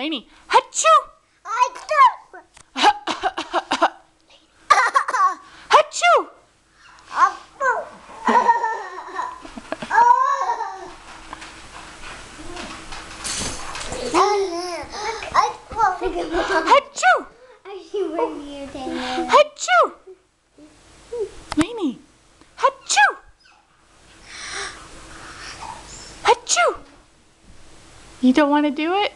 Lainey, achoo! Achoo! Achoo! Achoo! Lainey, achoo! Achoo! You don't want to do it?